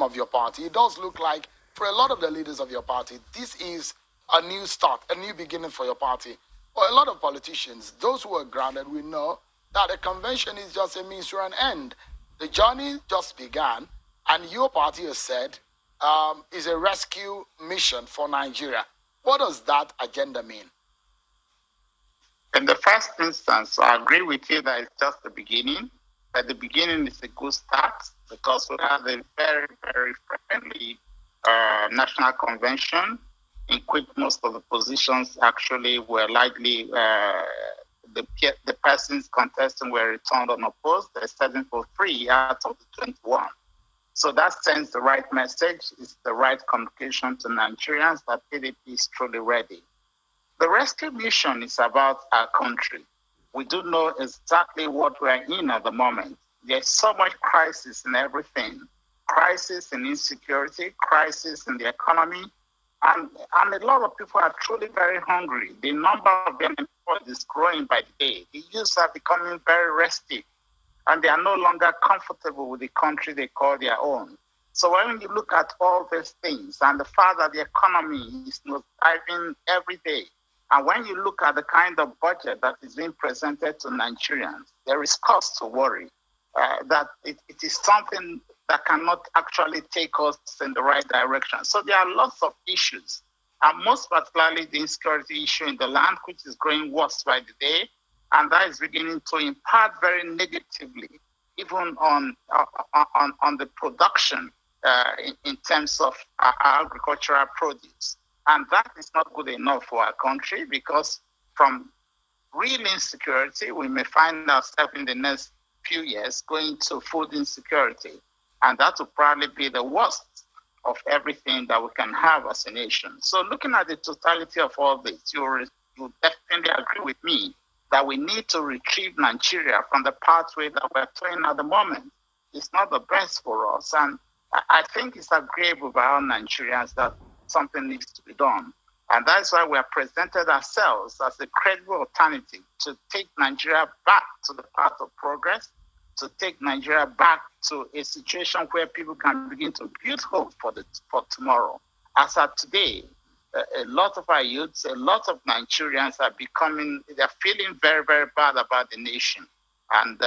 of your party, it does look like for a lot of the leaders of your party, this is a new start, a new beginning for your party. For a lot of politicians, those who are grounded, we know that a convention is just a means to an end. The journey just began, and your party has said is a rescue mission for Nigeria. What does that agenda mean? In the first instance, I agree with you that it's just the beginning. But the beginning is a good start because we have a very, very friendly national convention in which most of the positions actually were likely the persons contesting were returned unopposed. They're setting for 3 out of the 21. So that sends the right message. It's the right communication to Nigerians that PDP is truly ready. The rescue mission is about our country. We do know exactly what we're in at the moment. There's so much crisis in everything. Crisis in insecurity, crisis in the economy, and a lot of people are truly very hungry. The number of them employed is growing by the day. The youths are becoming very restive, and they are no longer comfortable with the country they call their own. So when you look at all these things and the fact that the economy is thriving every day, and when you look at the kind of budget that is being presented to Nigerians, there is cause to worry that it is something that cannot actually take us in the right direction. So there are lots of issues, and most particularly the insecurity issue in the land, which is growing worse by the day, and that is beginning to impact very negatively, even on the production in terms of agricultural produce. And that is not good enough for our country, because from real insecurity, we may find ourselves in the next few years going to food insecurity. And that will probably be the worst of everything that we can have as a nation. So looking at the totality of all this, you definitely agree with me that we need to retrieve Nigeria from the pathway that we're taking at the moment. It's not the best for us. And I think it's agreeable by all Nigerians that something needs to be done. And that's why we have presented ourselves as a credible alternative to take Nigeria back to the path of progress, to take Nigeria back to a situation where people can begin to build hope for tomorrow. As of today, a lot of our youths, a lot of Nigerians they're feeling very, very bad about the nation. And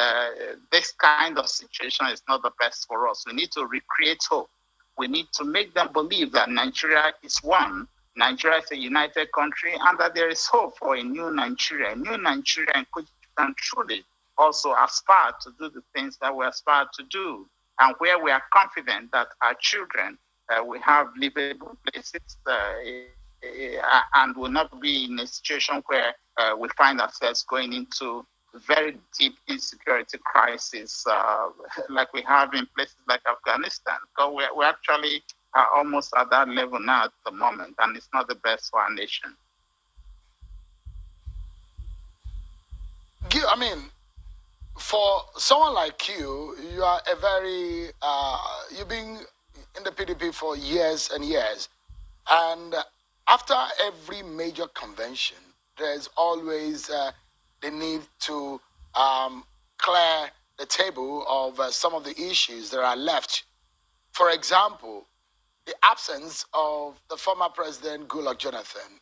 this kind of situation is not the best for us. We need to recreate hope. We need to make them believe that Nigeria is one. Nigeria is a united country, and that there is hope for a new Nigeria in which we can truly also aspire to do the things that we aspire to do, and where we are confident that our children will have livable places and will not be in a situation where we find ourselves going into very deep insecurity crisis like we have in places like Afghanistan. So we're actually almost at that level now at the moment, and it's not the best for our nation. I mean, for someone like you, you are a very, you've been in the PDP for years and years. And after every major convention, there's always the need to clear the table of some of the issues that are left. For example, the absence of the former president, Goodluck Jonathan,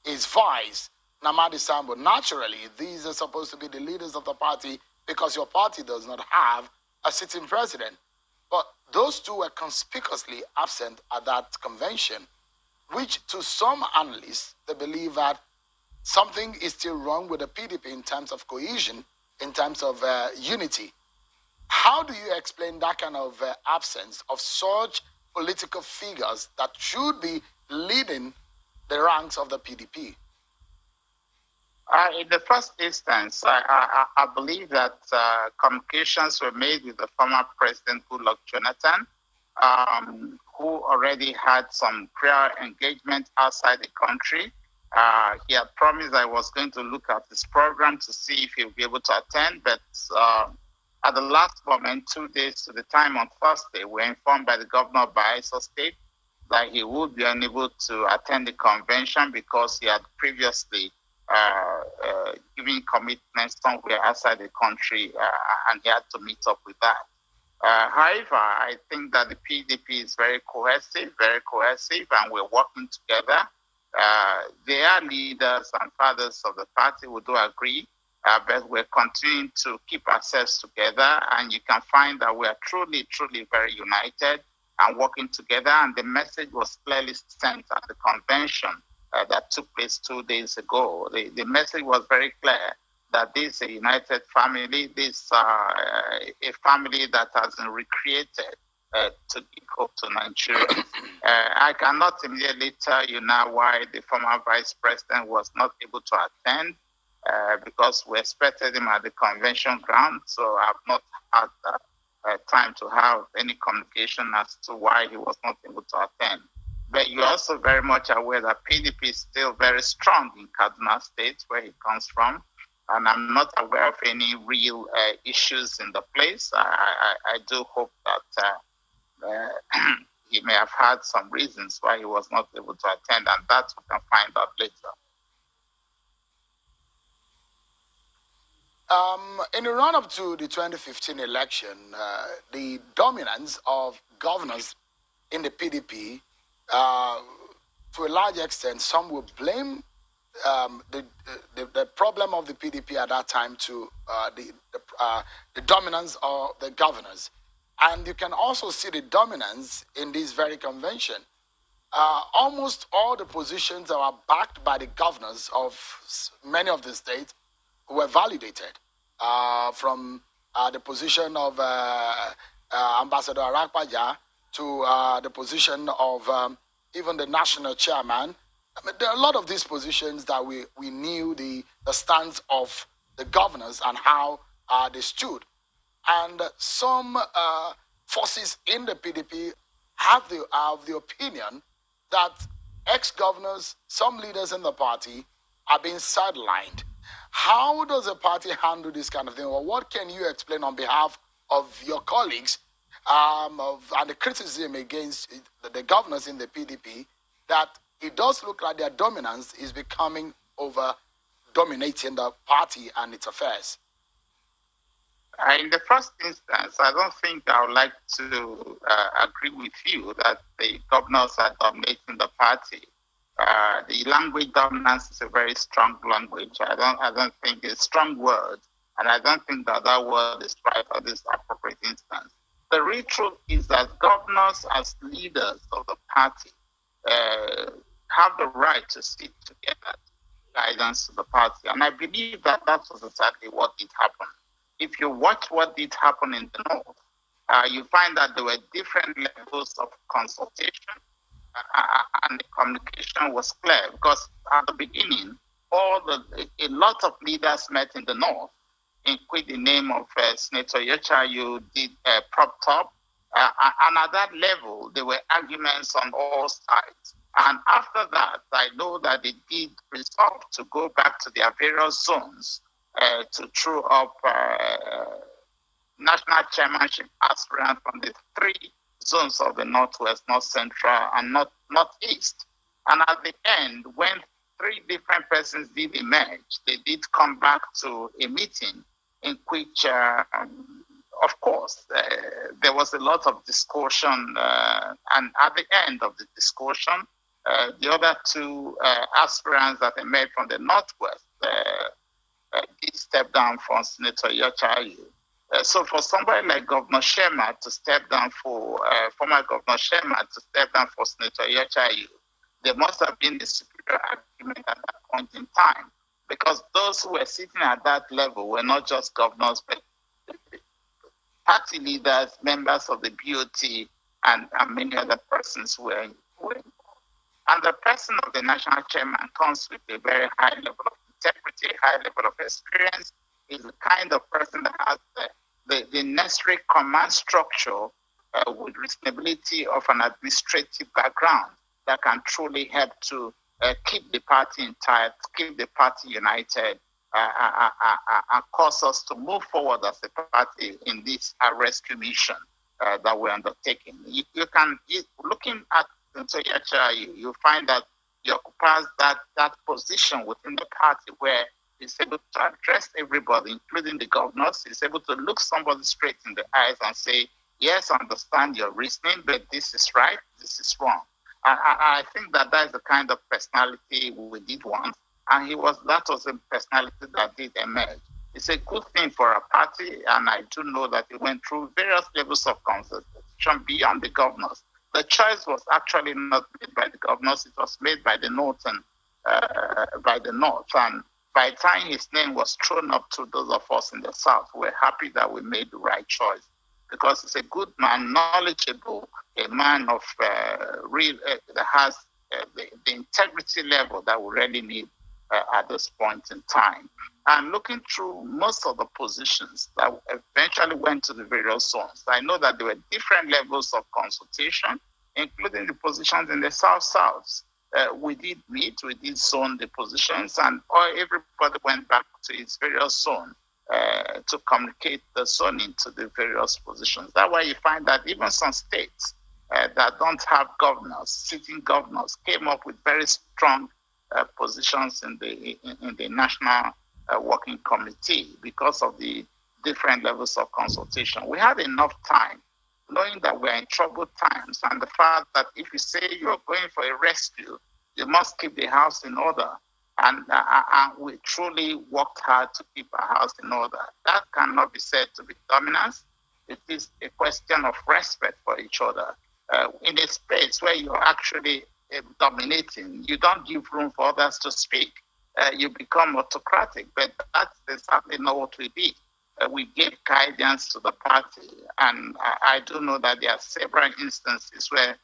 his vice, Namadi Sambo. Naturally, these are supposed to be the leaders of the party because your party does not have a sitting president. But those two were conspicuously absent at that convention, which to some analysts, they believe that something is still wrong with the PDP in terms of cohesion, in terms of unity. How do you explain that kind of absence of such political figures that should be leading the ranks of the PDP? In the first instance, I believe that communications were made with the former president, Goodluck Jonathan, who already had some prior engagement outside the country. He had promised I was going to look at this program to see if he would be able to attend, but at the last moment, 2 days to the time on Thursday, we were informed by the governor of Bayelsa State that he would be unable to attend the convention because he had previously giving commitments somewhere outside the country, and he had to meet up with that. However, I think that the PDP is very cohesive, and we're working together. They are leaders and fathers of the party, we do agree, but we're continuing to keep ourselves together, and you can find that we are truly, truly very united and working together. And the message was clearly sent at the convention that took place 2 days ago. The message was very clear that this is a united family, this a family that has been recreated to give hope to Nigeria. I cannot immediately tell you now why the former vice president was not able to attend, because we expected him at the convention ground, so I've not had time to have any communication as to why he was not able to attend. But you're also very much aware that PDP is still very strong in Kaduna State, where he comes from, and I'm not aware of any real issues in the place. I do hope that he may have had some reasons why he was not able to attend, and that we can find out later. In the run-up to the 2015 election, the dominance of governors in the PDP, to a large extent, some will blame the problem of the PDP at that time to the dominance of the governors. And you can also see the dominance in this very convention. Almost all the positions that were backed by the governors of many of the states were validated, from the position of Ambassador Arakpaja to the position of even the national chairman. I mean, there are a lot of these positions that we knew the stance of the governors and how they stood. And some forces in the PDP have the opinion that ex-governors, some leaders in the party, are being sidelined. How does a party handle this kind of thing? Or what can you explain on behalf of your colleagues and the criticism against the governors in the PDP, that it does look like their dominance is becoming over dominating the party and its affairs? In the first instance, I don't think I would like to agree with you that the governors are dominating the party. The language dominance is a very strong language. I don't think it's a strong word, and I don't think that word is right for this appropriate instance. The real truth is that governors, as leaders of the party, have the right to sit together, guidance to the party, and I believe that was exactly what did happen. If you watch what did happen in the north, you find that there were different levels of consultation, and the communication was clear, because at the beginning, a lot of leaders met in the north, including the name of Senator Yochayu did prop top, and at that level, there were arguments on all sides. And after that, I know that they did resolve to go back to their various zones to throw up national chairmanship aspirants from the three zones of the Northwest, North Central, and Northeast. And at the end, when three different persons did emerge, they did come back to a meeting in which, of course, there was a lot of discussion. And at the end of the discussion, the other two aspirants that emerged from the Northwest did step down from Senator Yochayu. So for somebody like Governor Sherman to step down for former Governor Sherman to step down for Senator Yochayu, there must have been a superior argument at that point in time, because those who were sitting at that level were not just governors, but party leaders, members of the BOT, and many other persons were involved. And the person of the national chairman comes with a very high level of integrity, high level of experience, is the kind of person that has the necessary command structure with reasonability of an administrative background that can truly help to keep the party intact, keep the party united, and cause us to move forward as a party in this rescue mission that we're undertaking. Looking at Ntoyacha, you find that he occupies that position within the party where he's able to address everybody, including the governors. He's able to look somebody straight in the eyes and say, yes, I understand your reasoning, but this is right, this is wrong. I think that is the kind of personality we did want, and that was a personality that did emerge. It's a good thing for a party, and I do know that it went through various levels of consultation beyond the governors. The choice was actually not made by the governors; it was made by the North and And by the time his name was thrown up to those of us in the South, we're happy that we made the right choice because he's a good man, knowledgeable, a man of real that has the integrity level that we really need at this point in time. And looking through most of the positions that eventually went to the various zones, I know that there were different levels of consultation, including the positions in the South. We did meet, we did zone the positions, and everybody went back to its various zone to communicate the zoning to the various positions. That's why you find that even some states that don't have governors, sitting governors, came up with very strong positions in the national working committee because of the different levels of consultation. We had enough time, knowing that we're in troubled times, and the fact that if you say you're going for a rescue, you must keep the house in order. And we truly worked hard to keep our house in order. That cannot be said to be dominance. It is a question of respect for each other. In a space where you're actually dominating, you don't give room for others to speak. You become autocratic, but that's exactly not what we did. We gave guidance to the party, and I do know that there are several instances where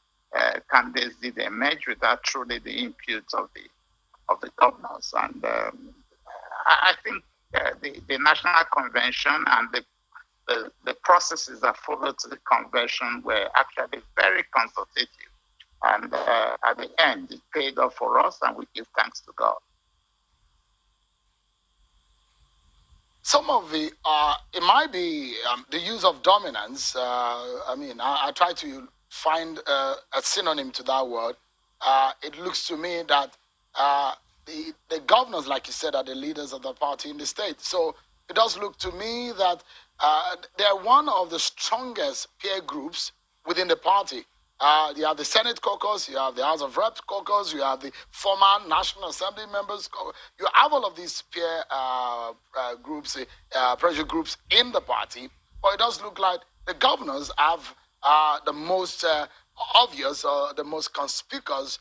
candidates did emerge without truly the input of the governors. And I think the national convention and the processes that followed to the convention were actually very consultative. And at the end, it paid off for us, and we give thanks to God. Some of the it might be the use of dominance. I try to find a synonym to that word. It looks to me that the governors, like you said, are the leaders of the party in the state. So it does look to me that they're one of the strongest peer groups within the party. You have the Senate caucus, you have the House of Reps caucus, you have the former National Assembly members. You have all of these peer groups, pressure groups in the party. But it does look like the governors have the most obvious or the most conspicuous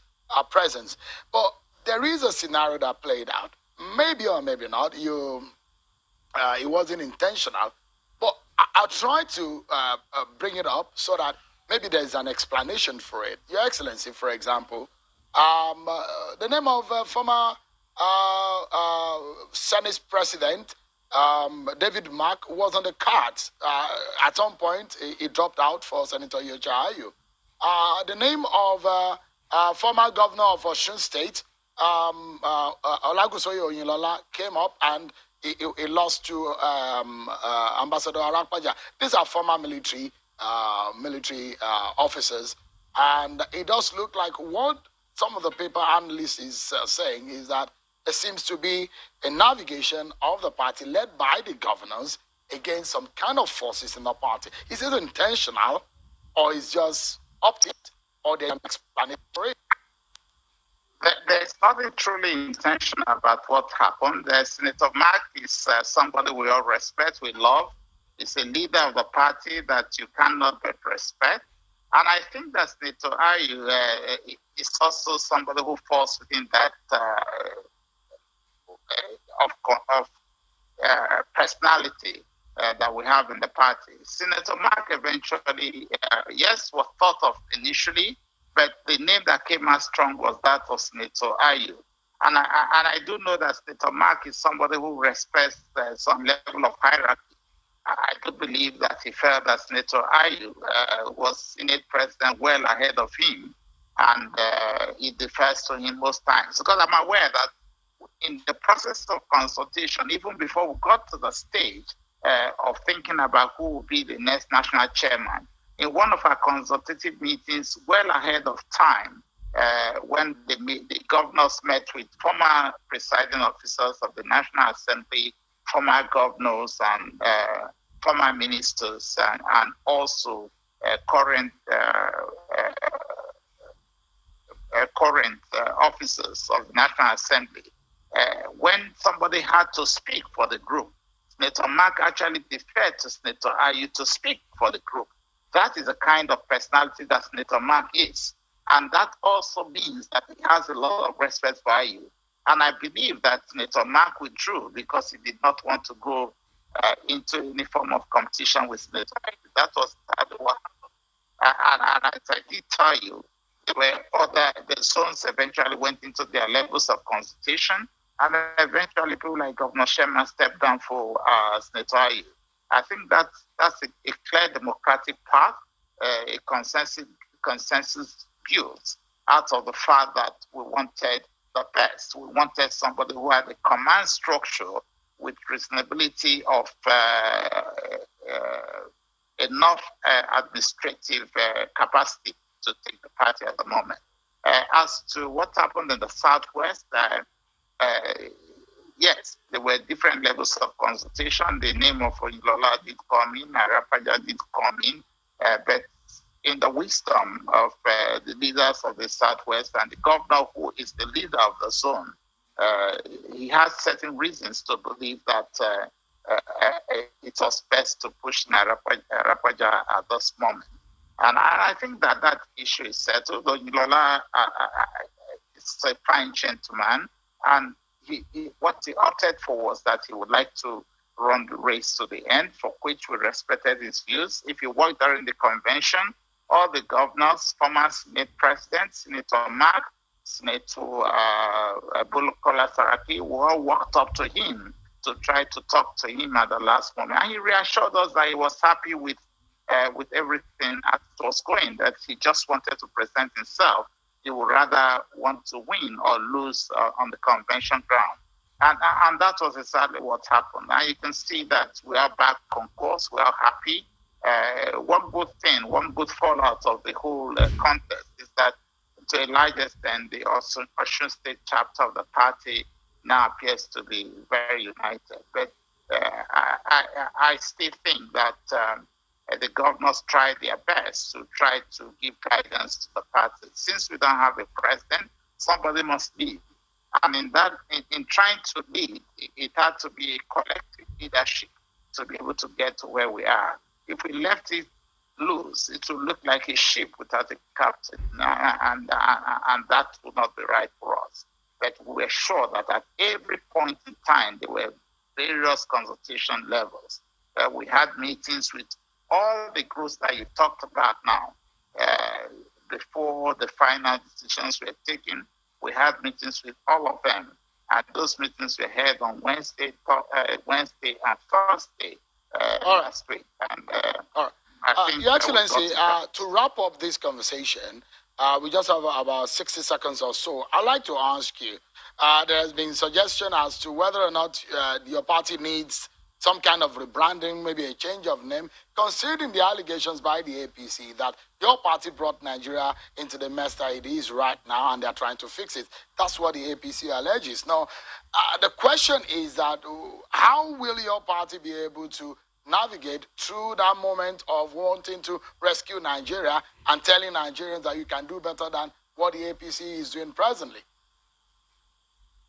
presence. But there is a scenario that played out. Maybe or maybe not. It wasn't intentional, but I'll try to bring it up so that maybe there's an explanation for it. Your Excellency, for example, the name of former Senate President David Mark was on the cards. At some point, he dropped out for Senator Yochayu. The name of former governor of Osun State, Olagusoye Oyinlola, came up and he lost to Ambassador Arakpaja. These are former military officers, and it does look like what some of the paper analysts is saying is that there seems to be a navigation of the party led by the governors against some kind of forces in the party. Is it intentional, or is just optic, or there's an explanation for it? There's nothing truly intentional about what happened. Senator Mark is somebody we all respect, we love. He's a leader of the party that you cannot but respect. And I think that Senator Ayu is also somebody who falls within that personality that we have in the party. Senator Mark eventually, yes, was thought of initially, but the name that came out strong was that of Senator Ayu. And I do know that Senator Mark is somebody who respects some level of hierarchy. I do believe that he felt that Senator Ayu was Senate President well ahead of him, and he defers to him most times. Because I'm aware that in the process of consultation, even before we got to the stage of thinking about who will be the next national chairman, in one of our consultative meetings, well ahead of time, when the governors met with former presiding officers of the National Assembly, former governors and former ministers, and also officers of the National Assembly, when somebody had to speak for the group, Senator Mark actually deferred to Senator Ayu to speak for the group. That is the kind of personality that Senator Mark is. And that also means that he has a lot of respect for Ayu. And I believe that Senator Mark withdrew because he did not want to go into any form of competition with Senator Ayu. That was what happened. And as I did tell you, the zones eventually went into their levels of consultation, and eventually people like Governor Sherman stepped down for Senator Ayu. I think that's a clear democratic path, a consensus built out of the fact that we wanted the best. We wanted somebody who had a command structure with reasonability of enough administrative capacity to take the party at the moment. As to what happened in the Southwest, yes, there were different levels of consultation. The name of Oyinlola did come in, Arapaja did come in, but in the wisdom of the leaders of the Southwest and the governor, who is the leader of the zone, he has certain reasons to believe that it was best to push Arapaja at this moment. And I think that issue is settled. Oyinlola is a fine gentleman, and what he opted for was that he would like to run the race to the end, for which we respected his views. If you work during the convention, all the governors, former Senate presidents, Senator Mark, Senator Bulukola Saraki, we all walked up to him to try to talk to him at the last moment. And he reassured us that he was happy with everything as it was going, that he just wanted to present himself. He would rather want to win or lose on the convention ground. And that was exactly what happened. And you can see that we are back on course. We are happy. One good fallout of the whole contest is that to a large extent, the Osun State chapter of the party now appears to be very united. But I still think that the governors tried their best to try to give guidance to the party. Since we don't have a president, somebody must lead. And in trying to lead, it had to be a collective leadership to be able to get to where we are. If we left it loose, it would look like a ship without a captain, and that would not be right for us. But we were sure that at every point in time, there were various consultation levels. We had meetings with all the groups that you talked about now. Before the final decisions were taken, we had meetings with all of them. And those meetings were held on Wednesday and Thursday last week. And all right. I think Your Excellency, to wrap up this conversation, we just have about 60 seconds or so. I'd like to ask you, there has been suggestion as to whether or not your party needs some kind of rebranding, maybe a change of name, considering the allegations by the APC that your party brought Nigeria into the mess that it is right now and they're trying to fix it. That's what the APC alleges. Now, the question is that how will your party be able to navigate through that moment of wanting to rescue Nigeria and telling Nigerians that you can do better than what the APC is doing presently?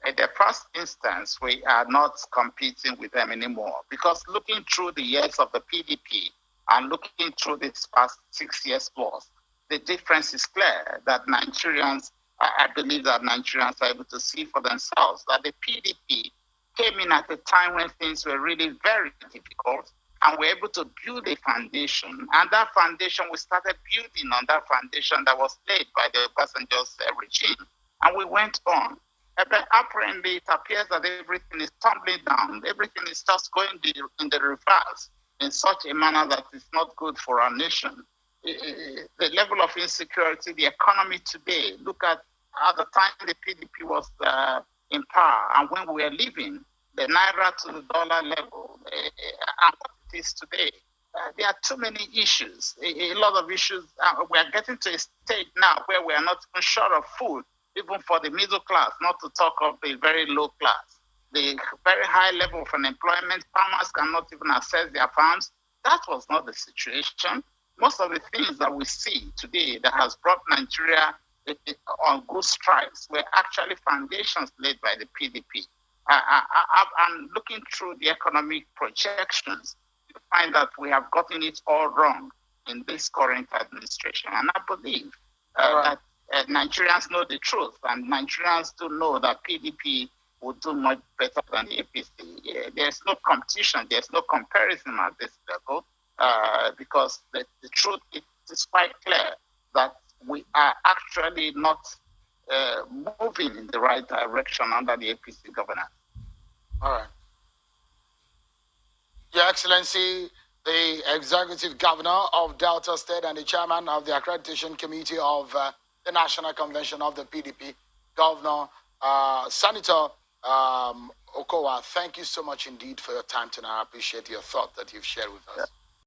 In the first instance, we are not competing with them anymore, because looking through the years of the PDP and looking through this past 6 years plus, the difference is clear that Nigerians, I believe that Nigerians are able to see for themselves that the PDP came in at a time when things were really very difficult, and we're able to build a foundation. And that foundation, we started building on that foundation that was laid by the Obasanjo's regime. And we went on. But apparently, it appears that everything is tumbling down. Everything is just going in the reverse in such a manner that is not good for our nation. The level of insecurity, the economy today, look at the time the PDP was in power and when we were living, the naira to the dollar level, and what it is today. There are too many issues, a lot of issues. We are getting to a state now where we are not even short of food, even for the middle class, not to talk of the very low class. The very high level of unemployment, farmers cannot even access their farms. That was not the situation. most of the things that we see today that has brought Nigeria on good strides were actually foundations laid by the PDP. I'm looking through the economic projections to find that we have gotten it all wrong in this current administration. And I believe that Nigerians know the truth, and Nigerians do know that PDP will do much better than the APC. There's no competition, there's no comparison at this level, because the truth is quite clear that we are actually not moving in the right direction under the APC governance. All right. Your Excellency, the Executive Governor of Delta State and the Chairman of the Accreditation Committee of the National Convention of the PDP, Governor Senator Okowa, thank you so much indeed for your time tonight. I appreciate your thought that you've shared with us.